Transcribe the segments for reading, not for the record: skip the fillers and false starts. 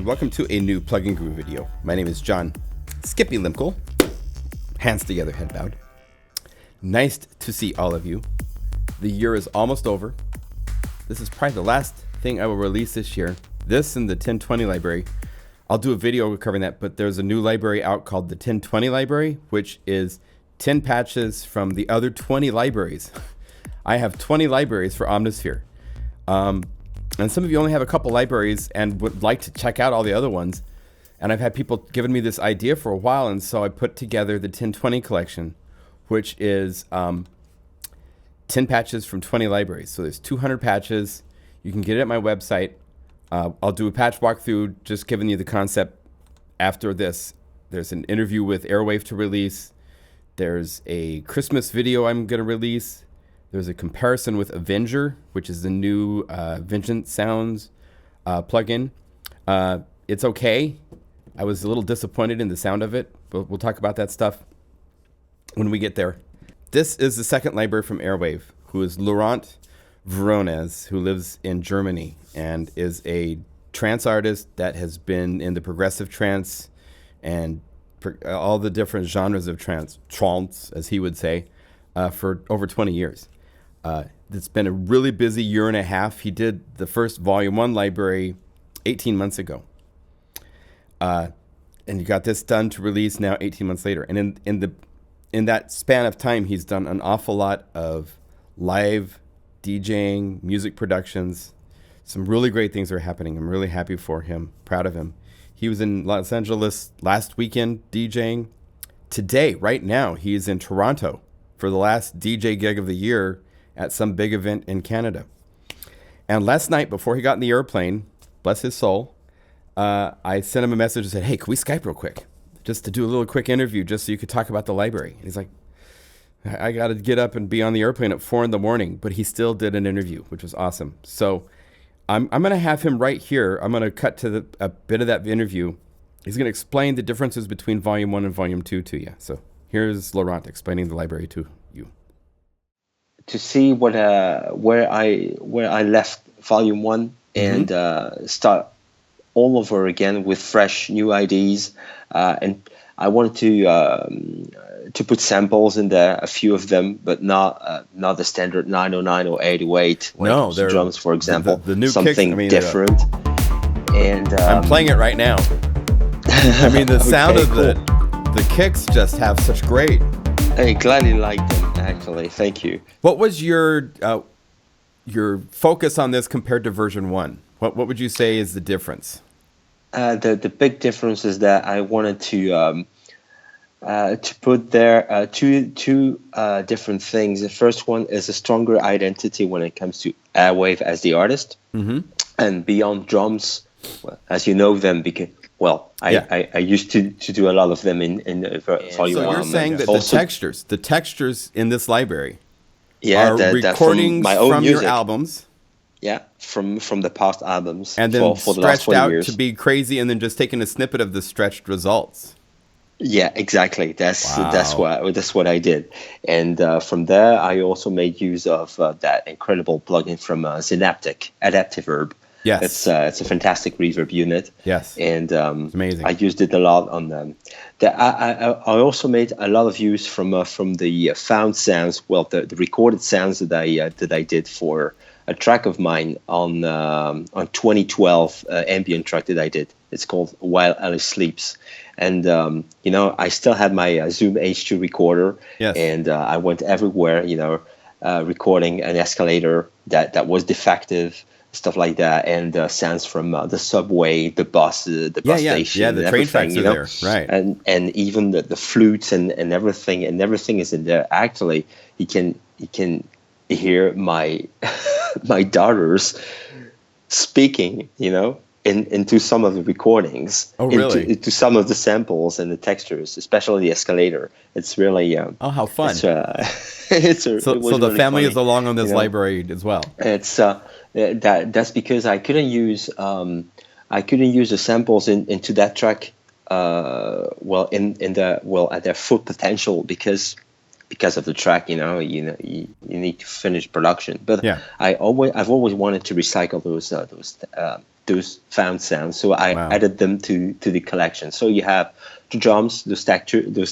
welcome to a new Plug and Groove video. My name is John Skippy Limkle. Hands together, head bowed. Nice to see all of you. The year is almost over. This is probably the last thing I will release this year. This and the 1020 library. I'll do a video covering that, but there's a new library out called the 1020 library, which is 10 patches from the other 20 libraries. I have 20 libraries for Omnisphere. And some of you only have a couple libraries and would like to check out all the other ones. And I've had people giving me this idea for a while, and so I put together the 1020 collection, which is 10 patches from 20 libraries. So there's 200 patches. You can get it at my website. I'll do a patch walkthrough, just giving you the concept after this. There's an interview with Airwave to release. There's a Christmas video I'm going to release. There's a comparison with Avenger, which is the new Vengeance Sounds plugin. It's okay. I was a little disappointed in the sound of it, but we'll talk about that stuff when we get there. This is the second library from Airwave, who is Laurent Veronez, who lives in Germany and is a trance artist that has been in the progressive trance and all the different genres of trance as he would say, for over 20 years. It's been a really busy year and a half. He did the first Volume 1 library 18 months ago. And you got this done to release now 18 months later. And in that span of time, he's done an awful lot of live DJing, music productions. Some really great things are happening. I'm really happy for him, proud of him. He was in Los Angeles last weekend DJing. Today, right now, he is in Toronto for the last DJ gig of the year at some big event in Canada. And last night, before he got in the airplane, bless his soul, I sent him a message and said, hey, can we Skype real quick? Just to do a little quick interview, just so you could talk about the library. And he's like, I got to get up and be on the airplane at 4 a.m, but he still did an interview, which was awesome. So I'm going to have him right here. I'm going to cut to a bit of that interview. He's going to explain the differences between Volume 1 and Volume 2 to you. So here's Laurent explaining the library to you. To see where I left Volume 1 and start all over again with fresh new ideas, and I wanted to put samples in there, a few of them, but not the standard 909 or 808 when it comes to drums, for example. The new something kicks, different. And I'm playing it right now. I mean, the sound of the kicks just have such great. I gladly like them, actually. Thank you. What was your focus on this compared to version 1? What would you say is the difference? The big difference is that I wanted to put there two different things. The first one is a stronger identity when it comes to Airwave as the artist, and beyond drums, well, as you know them, because I used to do a lot of them in Volume 1. So you're saying that the textures in this library are recordings from my own music. Your albums. Yeah, from the past albums. And then for the last 20 out years. to be crazy and then just taking a snippet of the stretched results. Yeah, exactly. That's what I did. And from there, I also made use of that incredible plugin from Synaptic, Adaptive Herb. Yes. It's a fantastic reverb unit. Yes. And amazing. I used it a lot on them. I also made a lot of use from the found sounds, the recorded sounds that I did for a track of mine on 2012 ambient track that I did. It's called While Alice Sleeps. And, I still had my Zoom H2 recorder. Yes. And I went everywhere, recording an escalator that was defective, stuff like that, and sounds from the subway, the bus station. Yeah, the train tracks are there, right. And even the flutes and everything is in there. Actually, you can hear my my daughters speaking, into some of the recordings. Oh, really? Into some of the samples and the textures, especially the escalator. It's really oh, how fun! So the really family funny, is along on this library as well. It's that's because I couldn't use the samples into that track at their full potential because of the track, you need to finish production. But I've always wanted to recycle those those found sounds. So I Wow. added them to the collection. So you have the drums, those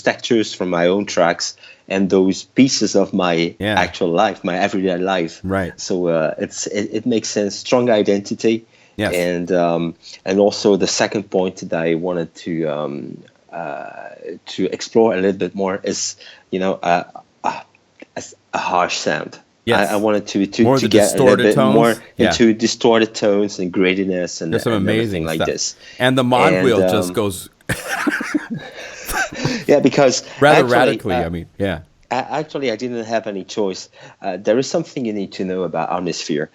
textures from my own tracks, and those pieces of my Yeah. actual life, my everyday life. Right. So it makes sense. Strong identity. Yes. And also the second point that I wanted to explore a little bit more is, a harsh sound. Yes. I wanted to More to the get a little distorted bit tones? more Yeah. into distorted tones and grittiness and, There's some and amazing everything like stuff. this. And the mod And, wheel just goes Yeah, because rather actually, radically. I mean, yeah. Actually, I didn't have any choice. There is something you need to know about Omnisphere.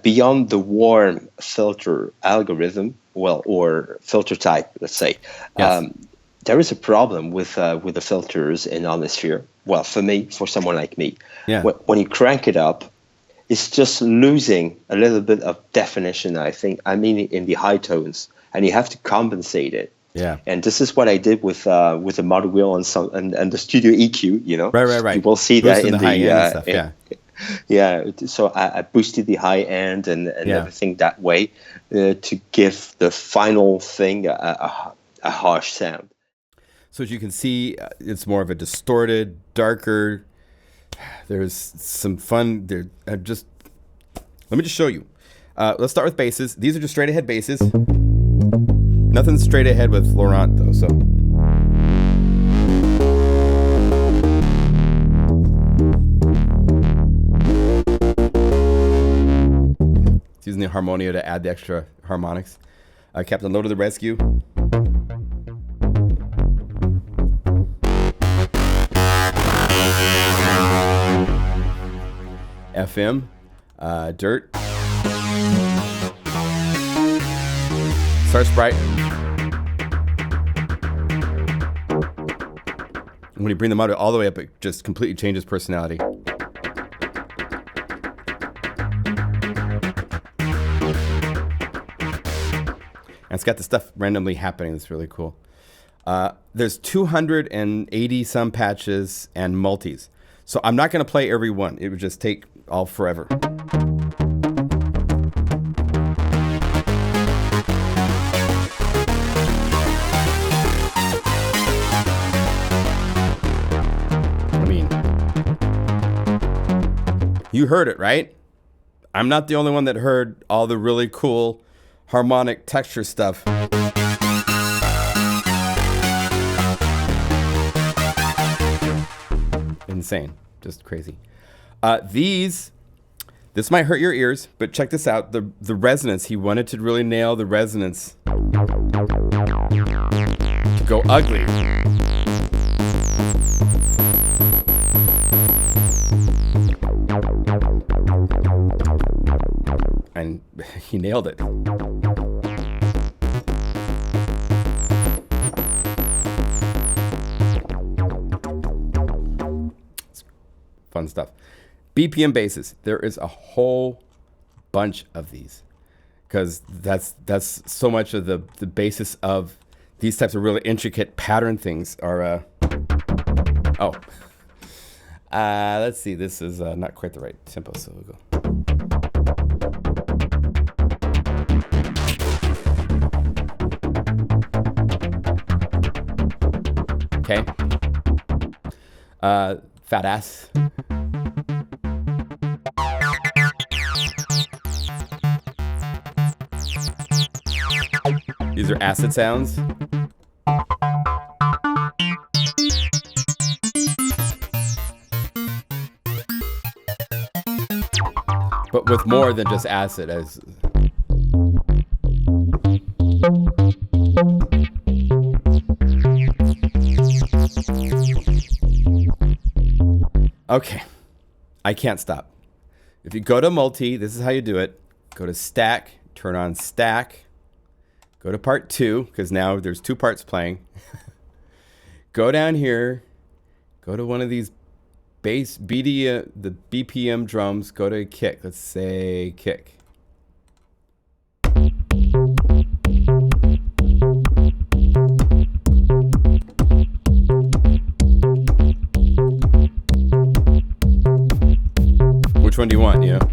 Beyond the warm filter algorithm, or filter type, let's say, Yes. there is a problem with the filters in Omnisphere. Well, for someone like me, Yeah. when you crank it up, it's just losing a little bit of definition. I mean, in the high tones, and you have to compensate it. Yeah. And this is what I did with the mod wheel and the Studio EQ. Right. You will see that Boosting in the high end and stuff. Yeah. yeah. So I boosted the high end and Yeah. everything that way to give the final thing a harsh sound. So as you can see, it's more of a distorted, darker. There's some fun there. Let me just show you. Let's start with basses. These are just straight ahead basses. Nothing straight ahead with Laurent though. So it's using the harmonia to add the extra harmonics. Captain Low to the rescue. FM, Dirt, Star Sprite. When you bring them all the way up, it just completely changes personality. And it's got the stuff randomly happening. It's really cool. There's 280 some patches and multis. So I'm not going to play every one. It would just take all forever. I mean, you heard it, right? I'm not the only one that heard all the really cool harmonic texture stuff. Insane. Just crazy. This might hurt your ears, but check this out. The resonance. He wanted to really nail the resonance. To go ugly. And he nailed it. Fun stuff. BPM basses. There is a whole bunch of these because that's so much of the basis of these types of really intricate pattern things are. Let's see. This is not quite the right tempo, so we'll go. Okay. Fat ass. These are acid sounds. But with more than just acid as okay. I can't stop. If you go to multi, this is how you do it. Go to stack, turn on stack. Go to part 2, because now there's 2 parts playing. Go down here. Go to one of these bass, the BPM drums. Go to kick. Let's say kick. Which one do you want, you know?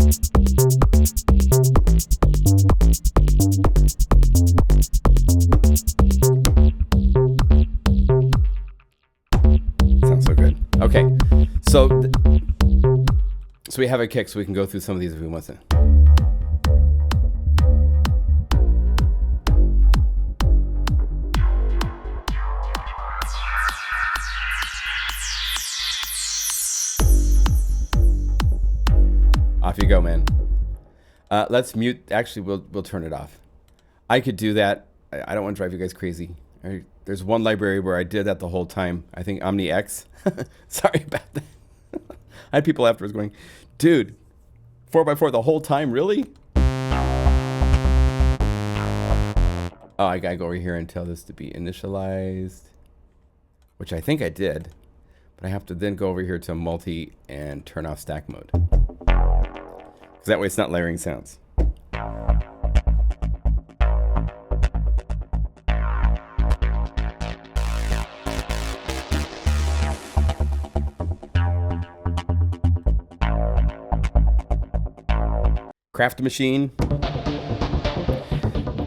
So we have a kick, so we can go through some of these if we want to. Off you go, man. Let's mute. Actually, we'll turn it off. I could do that. I don't want to drive you guys crazy. There's one library where I did that the whole time. I think OmniX. Sorry about that. I had people afterwards going, dude, 4x4 the whole time, really? Oh, I gotta go over here and tell this to be initialized, which I think I did, but I have to then go over here to multi and turn off stack mode. Because that way it's not layering sounds. Craft machine.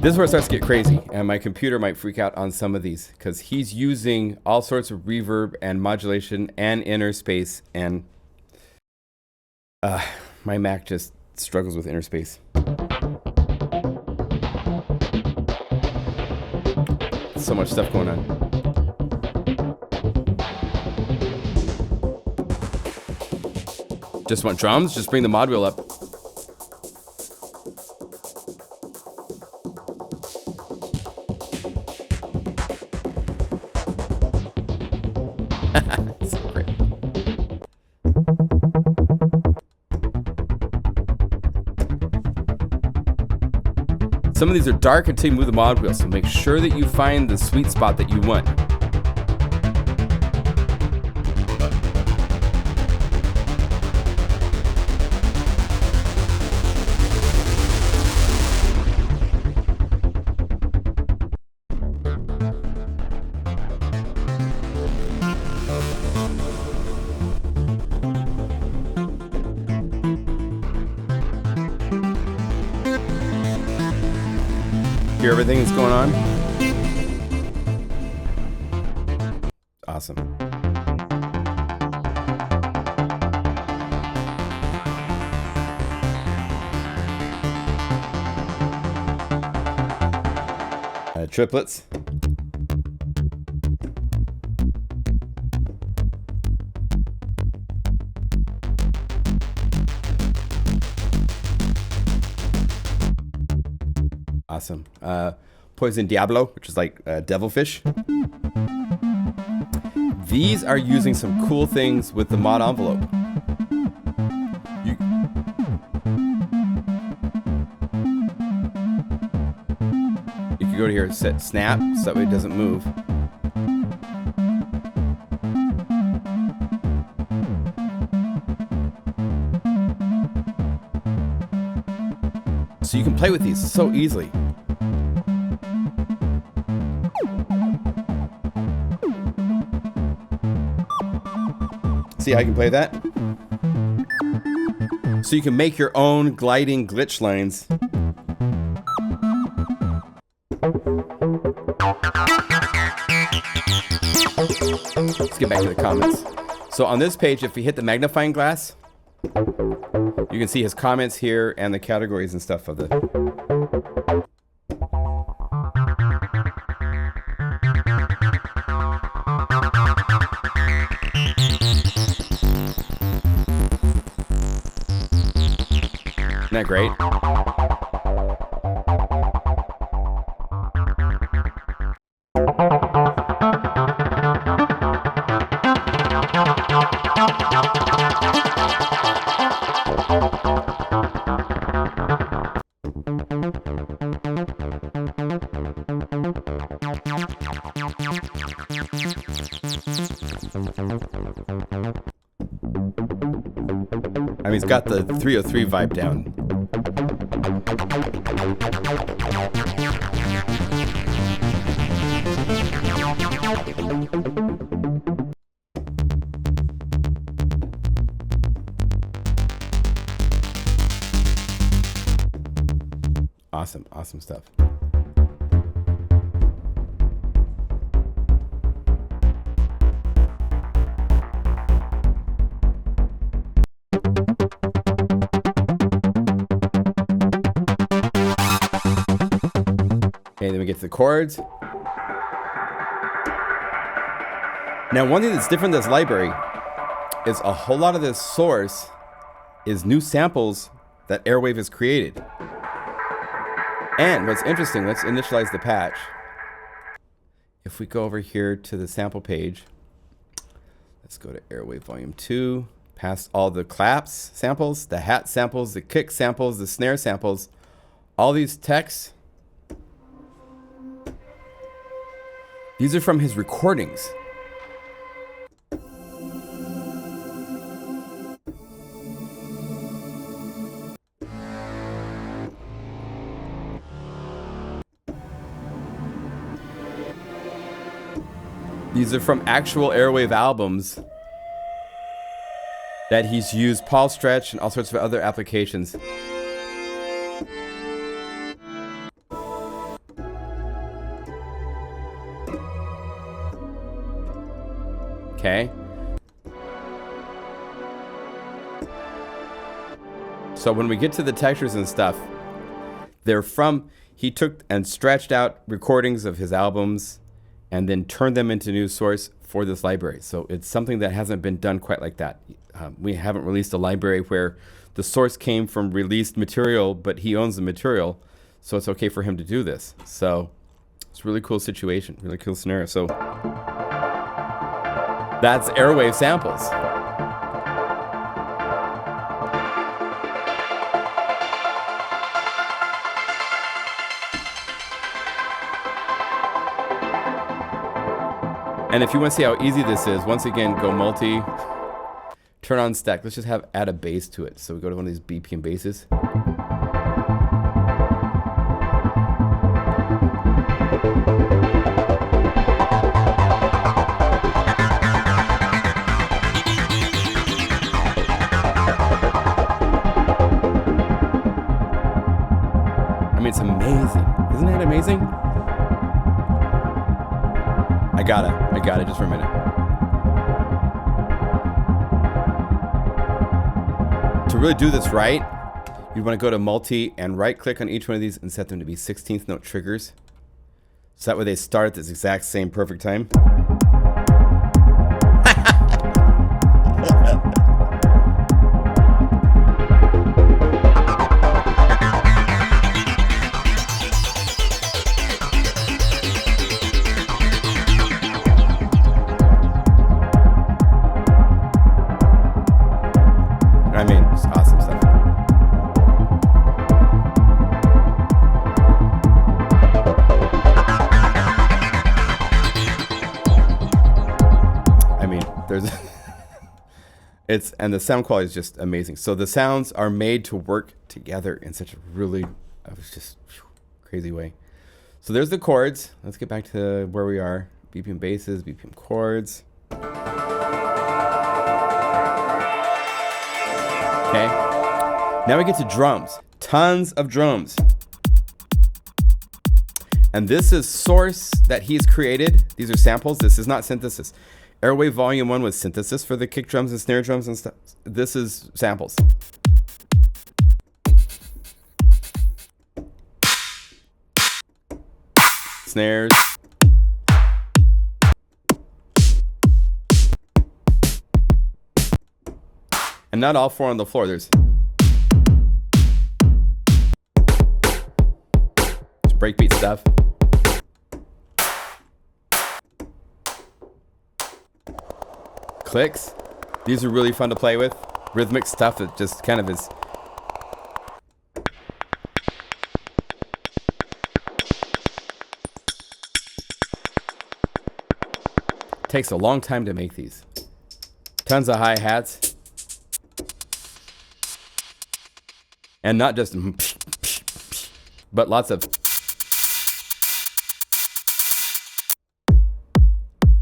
This is where it starts to get crazy, and my computer might freak out on some of these because he's using all sorts of reverb and modulation and inner space, and my Mac just struggles with inner space. So much stuff going on. Just want drums? Just bring the mod wheel up. So great. Some of these are dark until you move the mod wheel, so make sure that you find the sweet spot that you want. Hear everything that's going on? Awesome. Triplets. Awesome. Poison Diablo, which is like devilfish. These are using some cool things with the mod envelope. You can go to here and set snap so that way it doesn't move. So you can play with these so easily. See, I can play that. So you can make your own gliding glitch lines. Let's get back to the comments. So on this page, if we hit the magnifying glass, you can see his comments here and the categories and stuff of the... Isn't that great? I mean, he's got the 303 vibe down. Awesome, awesome stuff. Okay, then we get to the chords. Now, one thing that's different in this library is a whole lot of this source is new samples that Airwave has created. And what's interesting, let's initialize the patch. If we go over here to the sample page, let's go to Airwave Volume 2, past all the claps samples, the hat samples, the kick samples, the snare samples, all these texts. These are from his recordings. These are from actual Airwave albums that he's used Paul Stretch and all sorts of other applications. Okay. So when we get to the textures and stuff, they're from, he took and stretched out recordings of his albums and then turned them into new source for this library. So it's something that hasn't been done quite like that. We haven't released a library where the source came from released material, but he owns the material, so it's okay for him to do this. So it's a really cool situation, really cool scenario. So that's Airwave samples. And if you want to see how easy this is, once again, go multi, turn on stack. Let's just add a bass to it. So we go to one of these BPM basses. I mean, it's amazing. Isn't it amazing? I got it just for a minute. To really do this right, you want to go to multi and right click on each one of these and set them to be 16th note triggers. So that way they start at this exact same perfect time. I mean, it's awesome stuff. I mean, there's and the sound quality is just amazing. So the sounds are made to work together in such a really, just crazy way. So there's the chords. Let's get back to where we are. BPM basses, BPM chords. Okay. Now we get to drums. Tons of drums. And this is source that he's created. These are samples. This is not synthesis. Airwave Volume 1 was synthesis for the kick drums and snare drums and stuff. This is samples. Snares. And not all four on the floor. There's breakbeat stuff. Clicks. These are really fun to play with. Rhythmic stuff that just kind of is. Takes a long time to make these. Tons of hi-hats. And not just, but lots of.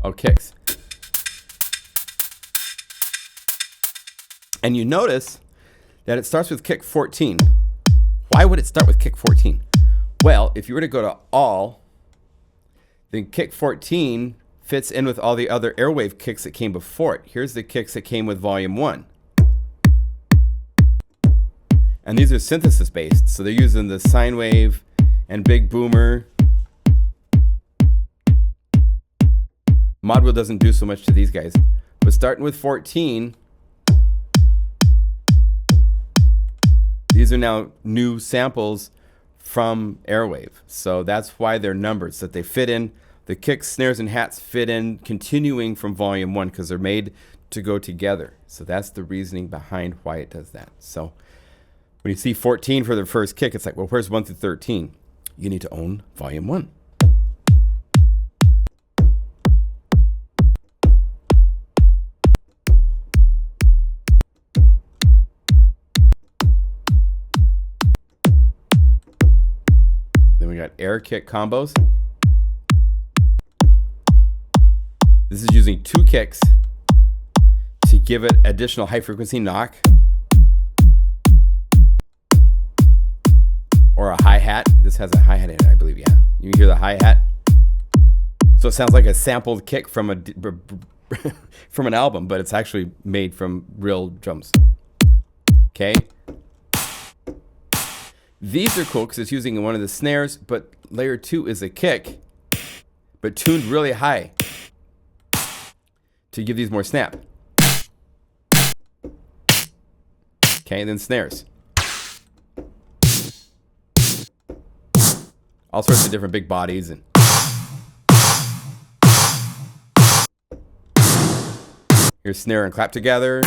Oh, kicks. And you notice that it starts with kick 14. Why would it start with kick 14? Well, if you were to go to all, then kick 14 fits in with all the other Airwave kicks that came before it. Here's the kicks that came with Volume 1. And these are synthesis based, so they're using the sine wave and big boomer Mod wheel doesn't do so much to these guys. But starting with 14, these are now new samples from Airwave. So that's why they're numbered, so that they fit in. The kicks, snares, and hats fit in continuing from volume 1 because they're made to go together. So that's the reasoning behind why it does that. So when you see 14 for the first kick, it's like, well, where's 1 through 13? You need to own volume 1. Then we got air kick combos. This is using 2 kicks to give it additional high frequency knock. Or a hi-hat. This has a hi-hat in it, I believe, yeah. You can hear the hi-hat. So it sounds like a sampled kick from from an album, but it's actually made from real drums. Okay. These are cool because it's using one of the snares, but layer 2 is a kick, but tuned really high to give these more snap. Okay, and then snares. All sorts of different big bodies and here's snare and clap together.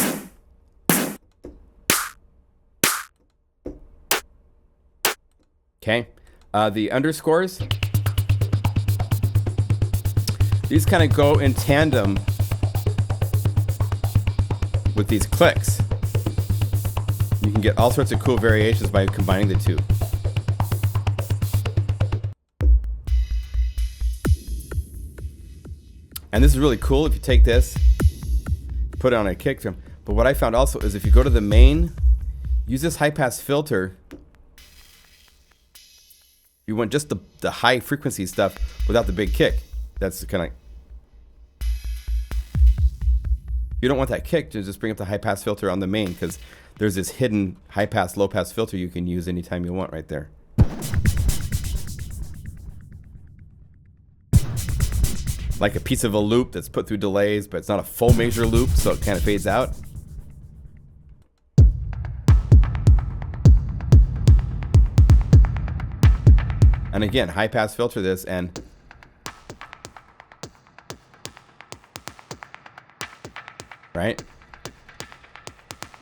Okay, the underscores. These kind of go in tandem with these clicks. You can get all sorts of cool variations by combining the two. And this is really cool if you take this, put it on a kick drum. But what I found also is if you go to the main, use this high pass filter. You want just the high frequency stuff without the big kick. That's kind of, you don't want that kick, to just bring up the high pass filter on the main, because there's this hidden high pass, low pass filter you can use anytime you want right there. Like a piece of a loop that's put through delays, but it's not a full measure loop, so it kind of fades out. And again, high pass filter this and right?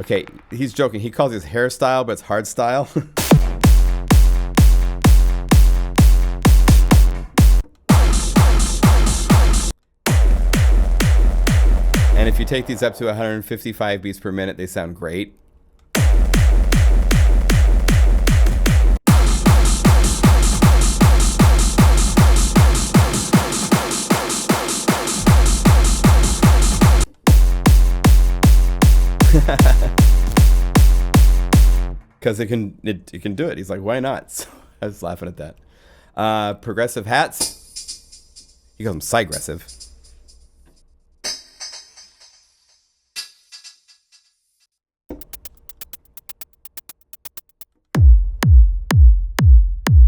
Okay, he's joking. He calls his hairstyle, but it's hard style. And if you take these up to 155 beats per minute, they sound great. Because it can do it. He's like, why not? So I was laughing at that. Progressive hats. He calls them psygressive.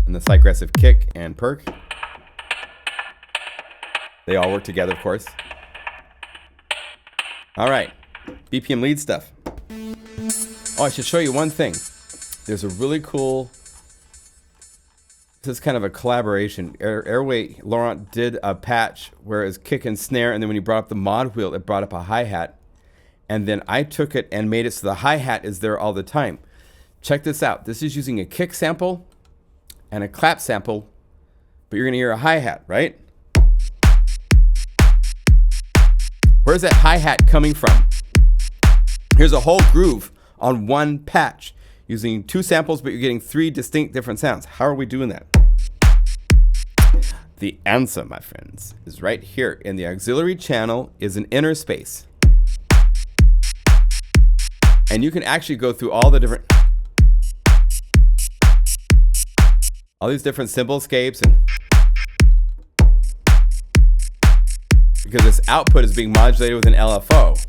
And the psygressive kick and perk. They all work together, of course. All right. BPM lead stuff. Oh, I should show you one thing. There's a really cool, this is kind of a collaboration. Airwave, Laurent did a patch where it was kick and snare, and then when you brought up the mod wheel, it brought up a hi-hat. And then I took it and made it so the hi-hat is there all the time. Check this out. This is using a kick sample and a clap sample, but you're gonna hear a hi-hat, right? Where's that hi-hat coming from? Here's a whole groove on one patch using 2 samples, but you're getting 3 distinct different sounds. How are we doing that? The answer, my friends, is right here. In the auxiliary channel is an inner space. And you can actually go through all the different, all these different symbolscapes, and because this output is being modulated with an LFO.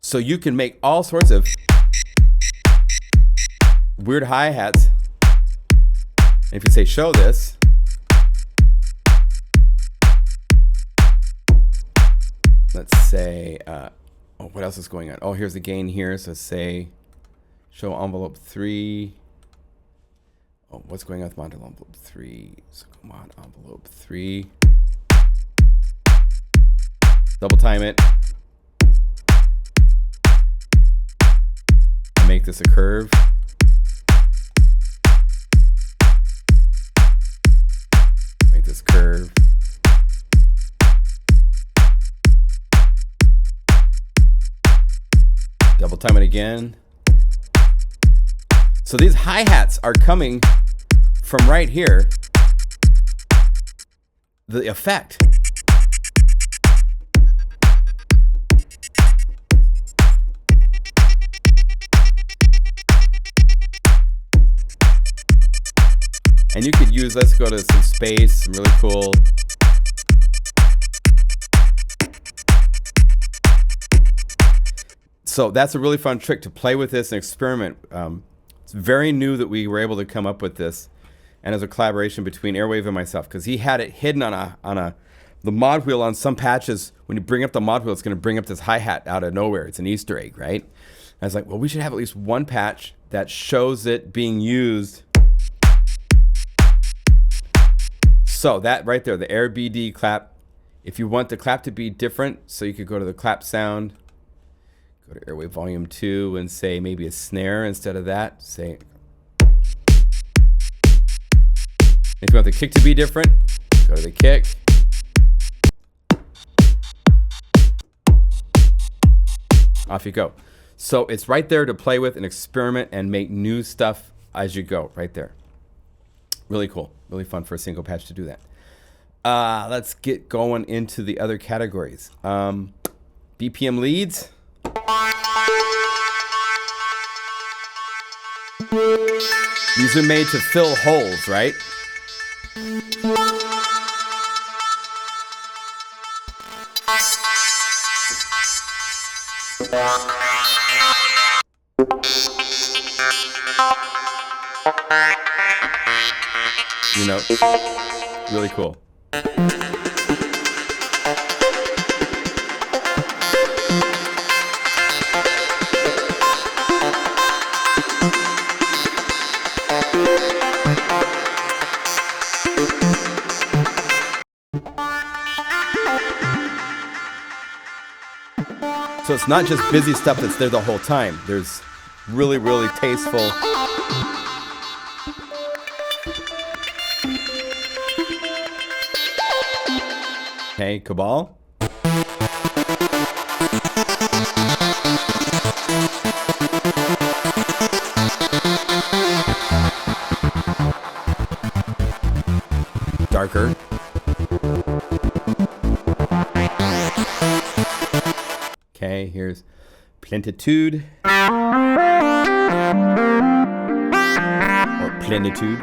So you can make all sorts of weird hi-hats If you say show this, let's say, oh, what else is going on? Oh, here's the gain here. So say show envelope 3. Oh, what's going on with mod envelope 3? So mod envelope 3. Double time it. And make this a curve. Make this curve. Double time it again. So these hi-hats are coming from right here. The effect. And you could use, let's go to some space, some really cool. So that's a really fun trick to play with this and experiment. It's very new that we were able to come up with this, and as a collaboration between Airwave and myself, because he had it hidden on the mod wheel on some patches. When you bring up the mod wheel, it's going to bring up this hi-hat out of nowhere. It's an Easter egg, right? And I was like, well, we should have at least one patch that shows it being used. So that right there, the Air BD clap. If you want the clap to be different, so you could go to the clap sound, go to Airwave Volume 2 and say maybe a snare instead of that. Say, if you want the kick to be different, go to the kick. Off you go. So it's right there to play with and experiment and make new stuff as you go, right there. Really cool. Really fun for a single patch to do that. Let's get going into the other categories. BPM leads. These are made to fill holes, right? You know, really cool. So it's not just busy stuff that's there the whole time. There's really, really tasteful. Okay, Cabal. Darker. Okay, here's Plentitude. Or Plenitude.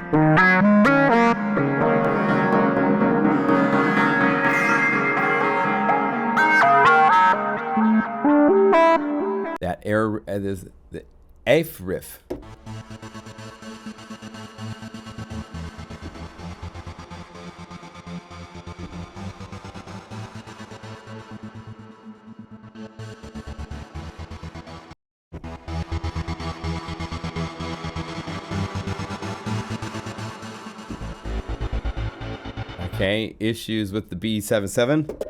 That air is the F riff. Okay, issues with the B77.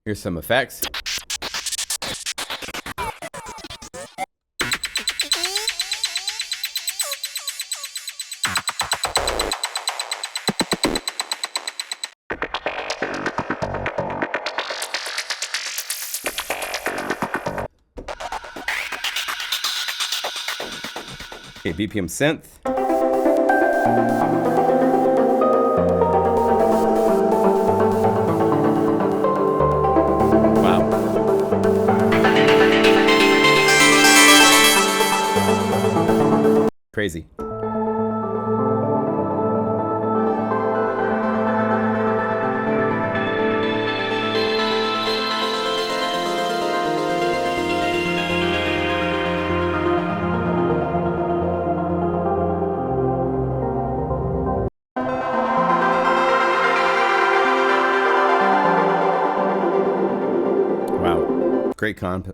Here's some effects. Okay, BPM synth. Wow. Crazy. great comp.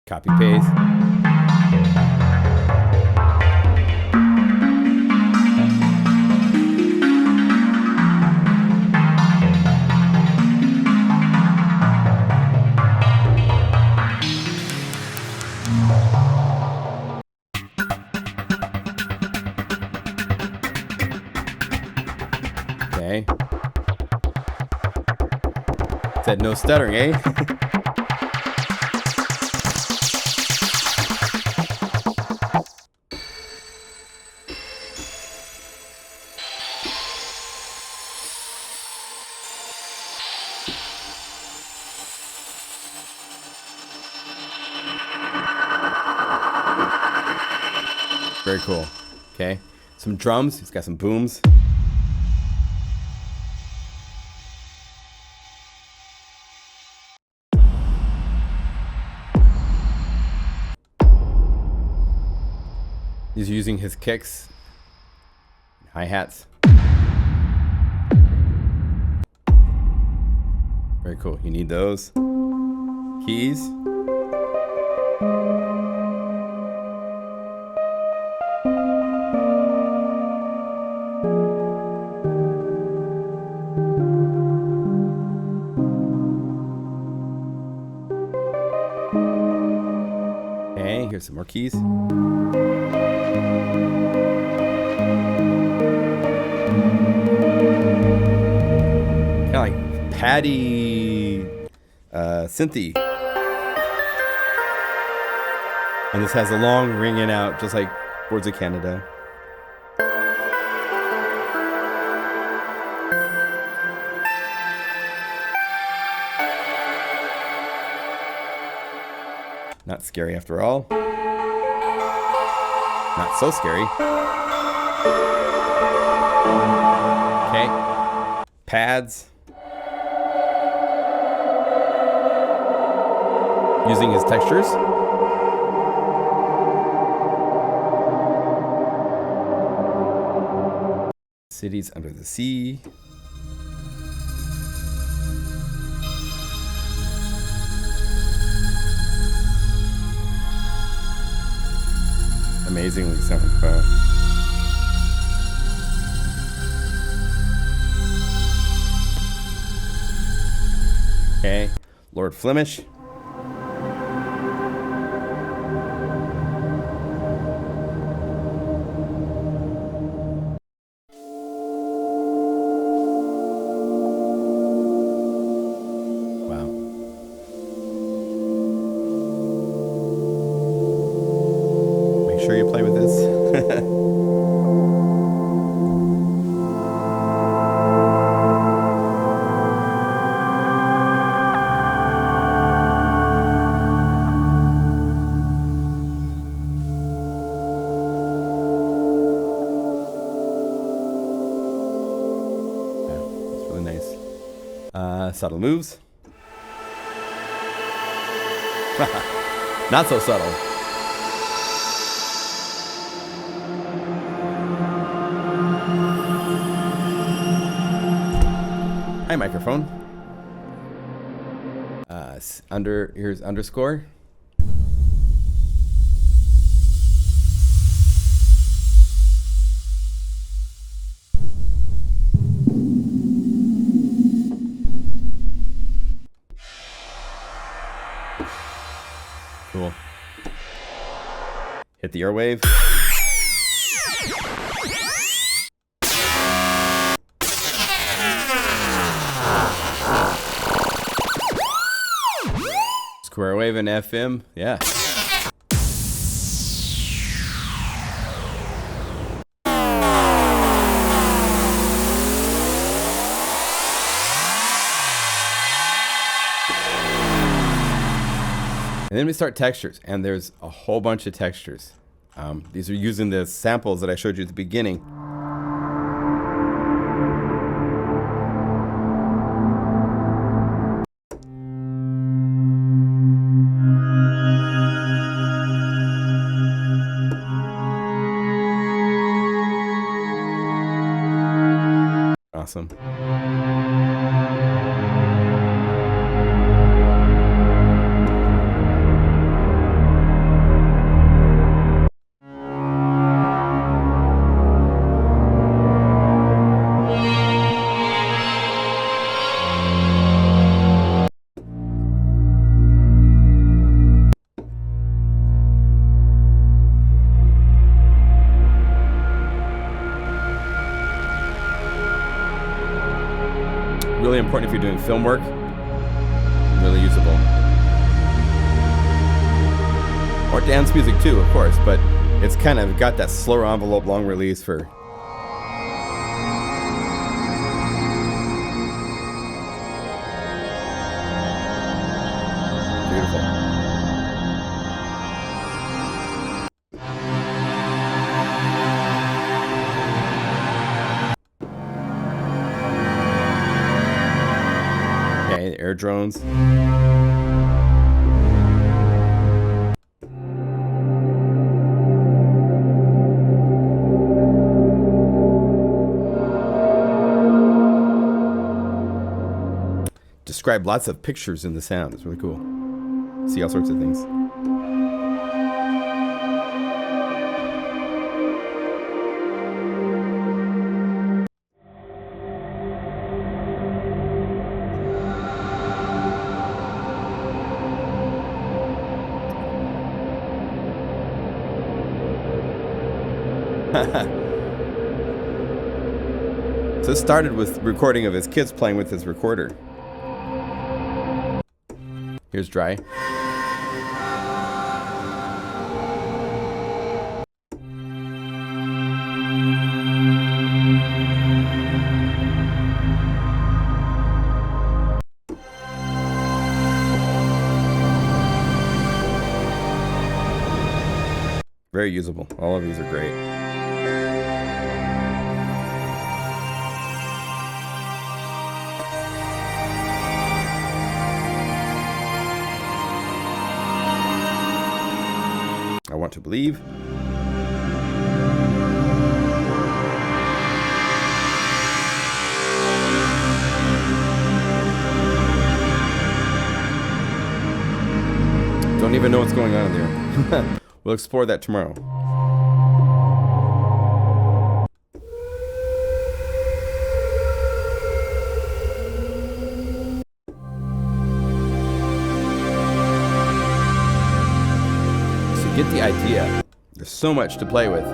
Copy paste. Okay. Said no stuttering, eh? Very cool. Okay. Some drums. He's got some booms. He's using his kicks, hi-hats. Very cool. You need those. Keys. Okay, here's some more keys. Kind of like Paddy synthy. And this has a long ringing out, just like Boards of Canada. Not scary after all. Not so scary. Okay. Pads. Using his textures. Cities under the sea. Amazingly sound. Okay, Lord Flemish. Sure you play with this. Yeah, that's really nice. Subtle moves. Not so subtle. Hi, microphone. Here's underscore. Cool. Hit the Airwave. Square wave and FM, yeah. And then we start textures, and there's a whole bunch of textures. These are using the samples that I showed you at the beginning. Awesome. Really important if you're doing film work. Really usable. Or dance music too, of course, but it's kind of got that slower envelope, long release for... Beautiful. Okay, air drones. Describe lots of pictures in the sound. It's really cool. See all sorts of things. So it started with recording of his kids playing with his recorder. Here's dry. Very usable. All of these are great. I want to believe. Don't even know what's going on in there. We'll explore that tomorrow. Get the idea. There's so much to play with.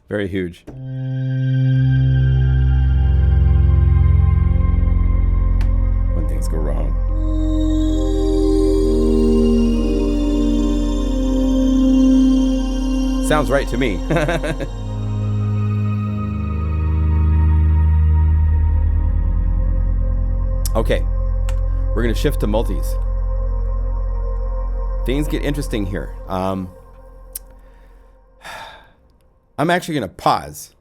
Very huge. When things go wrong. Sounds right to me. Okay, we're gonna shift to multis. Things get interesting here. I'm actually going to pause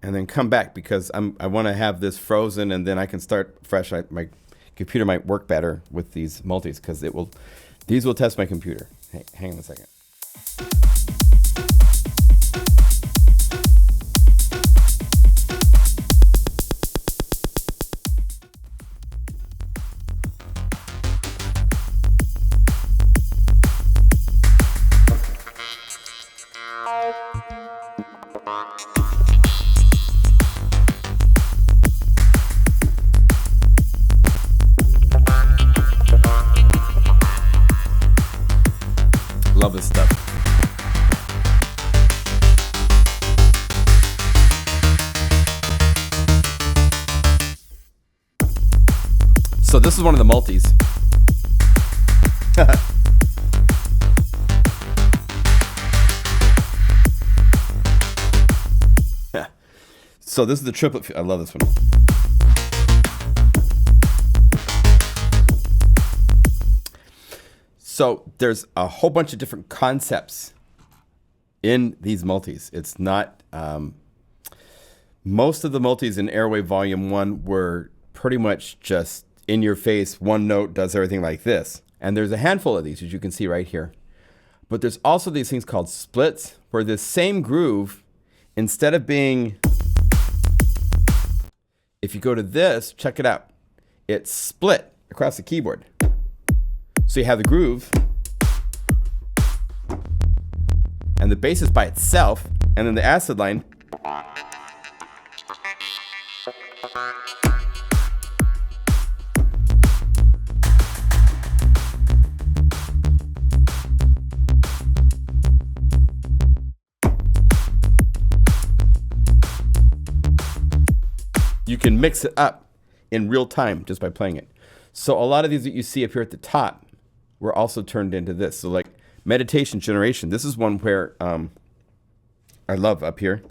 and then come back because I want to have this frozen and then I can start fresh. My computer might work better with these multis because these will test my computer. Hey, hang on a second. Love this stuff. So this is one of the multis. So this is the triplet. I love this one. So there's a whole bunch of different concepts in these multis. It's not, most of the multis in Airwave Volume 1 were pretty much just in your face, one note does everything like this. And there's a handful of these, as you can see right here. But there's also these things called splits, where this same groove, instead of being, if you go to this, check it out, it's split across the keyboard. So you have the groove, and the bass is by itself, and then the acid line. You can mix it up in real time just by playing it. So a lot of these that you see up here at the top were also turned into this. So like Meditation Generation, this is one where I love up here.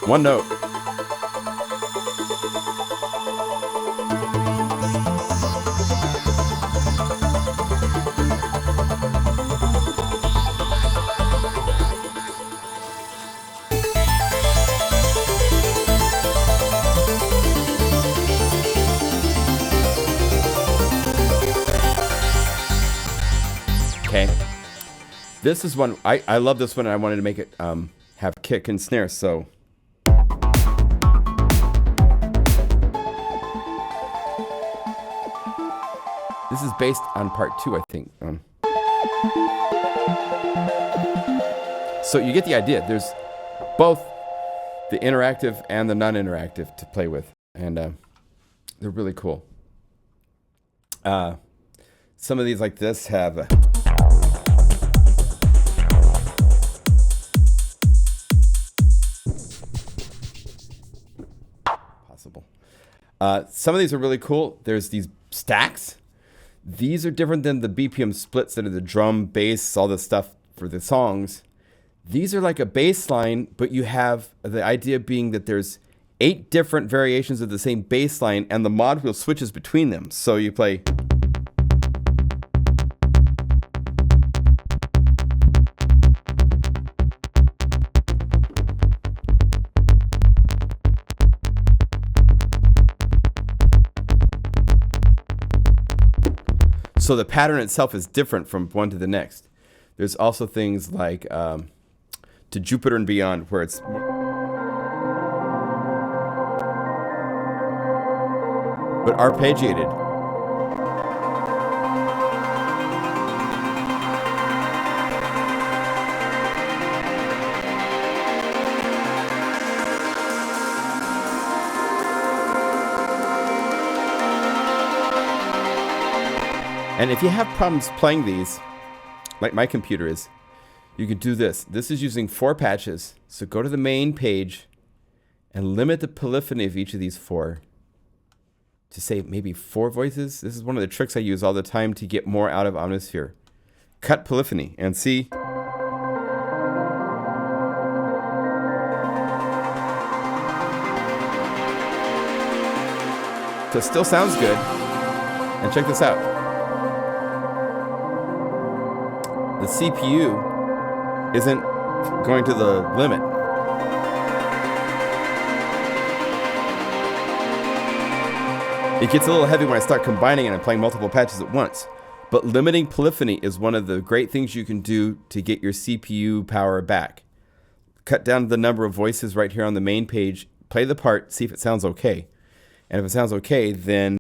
One note. Okay, this is one, I love this one, and I wanted to make it have kick and snare, so. This is based on part 2, I think. So you get the idea. There's both the interactive and the non-interactive to play with, and they're really cool. Some of these like this have some of these are really cool. There's these stacks. These are different than the BPM splits that are the drum, bass, all this stuff for the songs. These are like a bass line, but you have the idea being that there's 8 different variations of the same bass line, and the mod wheel switches between them. So you play. So the pattern itself is different from one to the next. There's also things like To Jupiter and Beyond, where it's but arpeggiated. And if you have problems playing these, like my computer is, you can do this. This is using 4 patches. So go to the main page and limit the polyphony of each of these 4 to say maybe 4 voices. This is one of the tricks I use all the time to get more out of Omnisphere. Cut polyphony and see. So it still sounds good. And check this out. The CPU isn't going to the limit. It gets a little heavy when I start combining and I'm playing multiple patches at once. But limiting polyphony is one of the great things you can do to get your CPU power back. Cut down the number of voices right here on the main page, play the part, see if it sounds okay. And if it sounds okay, then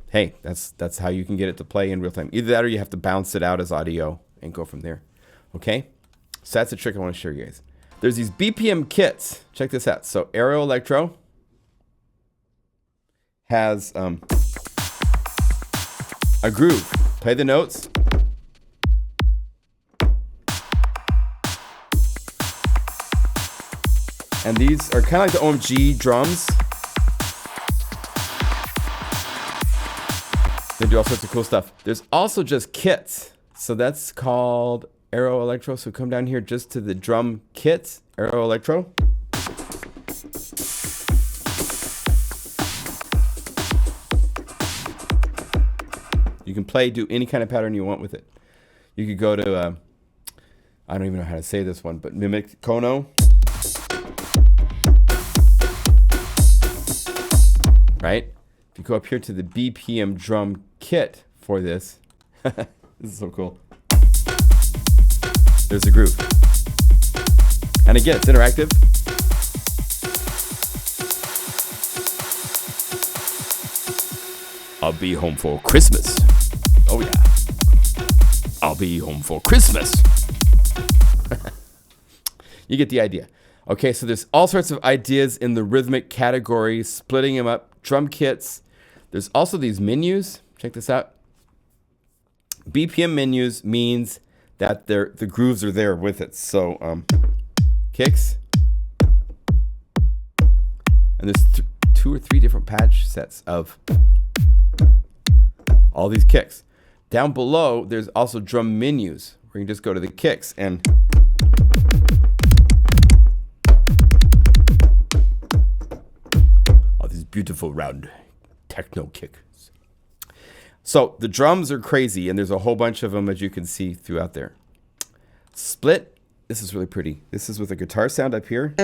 hey, that's how you can get it to play in real time. Either that or you have to bounce it out as audio and go from there. Okay? So that's a trick I want to show you guys. There's these BPM kits. Check this out. So Aero Electro has a groove. Play the notes. And these are kind of like the OMG drums. They do all sorts of cool stuff. There's also just kits. So that's called Aero Electro. So come down here just to the drum kits, Aero Electro. You can do any kind of pattern you want with it. You could go to, I don't even know how to say this one, but mimic Kono. Right? If you go up here to the BPM drum kit for this, this is so cool. There's a groove. And again, it's interactive. I'll be home for Christmas. Oh yeah. I'll be home for Christmas. You get the idea. Okay, so there's all sorts of ideas in the rhythmic category, splitting them up, drum kits. There's also these menus. Check this out. BPM menus means that the grooves are there with it. So kicks. And there's 2 or 3 different patch sets of all these kicks. Down below, there's also drum menus where you can just go to the kicks and all these beautiful round techno kicks. So the drums are crazy, and there's a whole bunch of them, as you can see throughout there. Split, this is really pretty. This is with a guitar sound up here.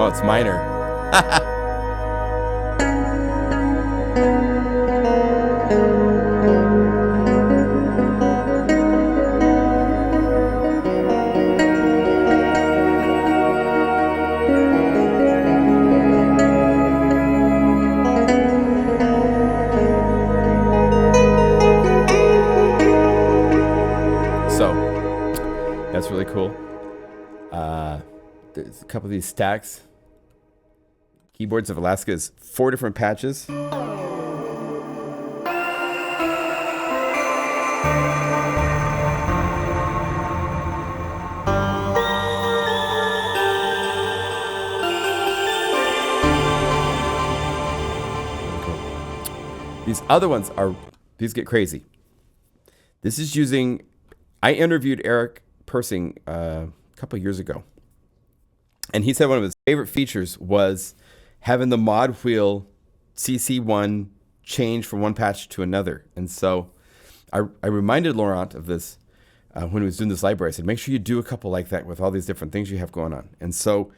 Oh, it's minor. So that's really cool. There's a couple of these stacks. Keyboards of Alaska is 4 different patches. These other ones these get crazy. This is using, I interviewed Eric Persing a couple of years ago. And he said one of his favorite features was having the mod wheel CC1 change from one patch to another. And so I reminded Laurent of this when he was doing this library. I said, make sure you do a couple like that with all these different things you have going on. And so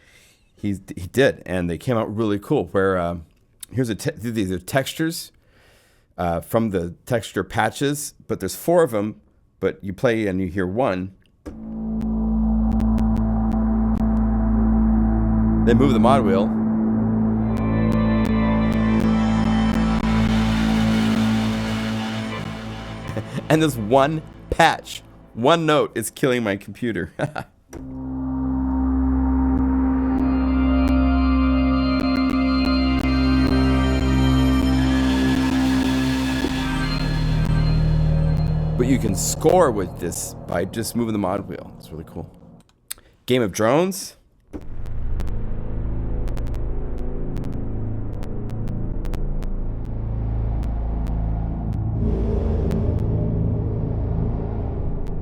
he did, and they came out really cool. Where these are textures from the texture patches, but there's 4 of them, but you play and you hear one. Then move the mod wheel. And this one patch, one note is killing my computer. But you can score with this by just moving the mod wheel. It's really cool. Game of Drones.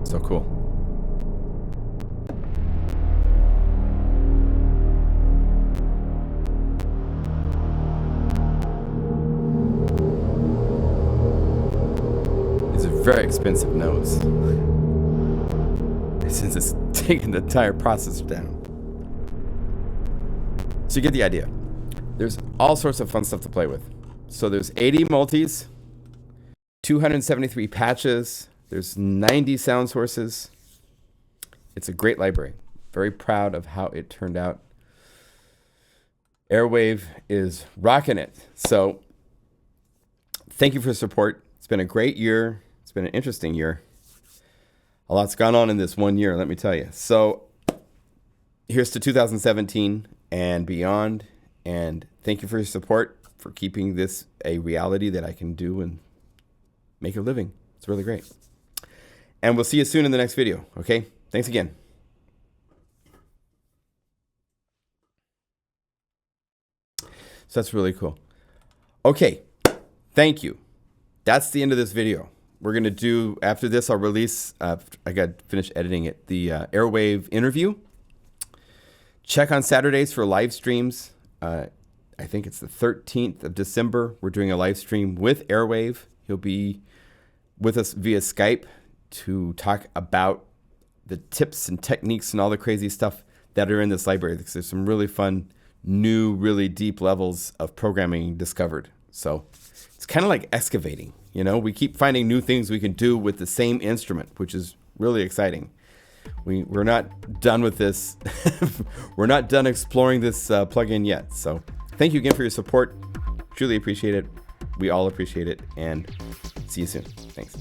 So cool. These are very expensive notes, since it's taking the entire processor down. So you get the idea. There's all sorts of fun stuff to play with. So there's 80 multis, 273 patches. There's 90 sound sources. It's a great library. Very proud of how it turned out. Airwave is rocking it. So thank you for the support. It's been a great year. It's been an interesting year. A lot's gone on in this one year, let me tell you. So here's to 2017 and beyond. And thank you for your support, for keeping this a reality that I can do and make a living. It's really great. And we'll see you soon in the next video, okay? Thanks again. So that's really cool. Okay, thank you. That's the end of this video. We're going to do, after this, I'll release, I got to finish editing it, the Airwave interview. Check on Saturdays for live streams. I think it's the 13th of December. We're doing a live stream with Airwave. He'll be with us via Skype to talk about the tips and techniques and all the crazy stuff that are in this library. There's some really fun, new, really deep levels of programming discovered. So it's kind of like excavating. You know, we keep finding new things we can do with the same instrument, which is really exciting. We're not done with this. We're not done exploring this plugin yet. So thank you again for your support. Truly appreciate it. We all appreciate it. And see you soon. Thanks.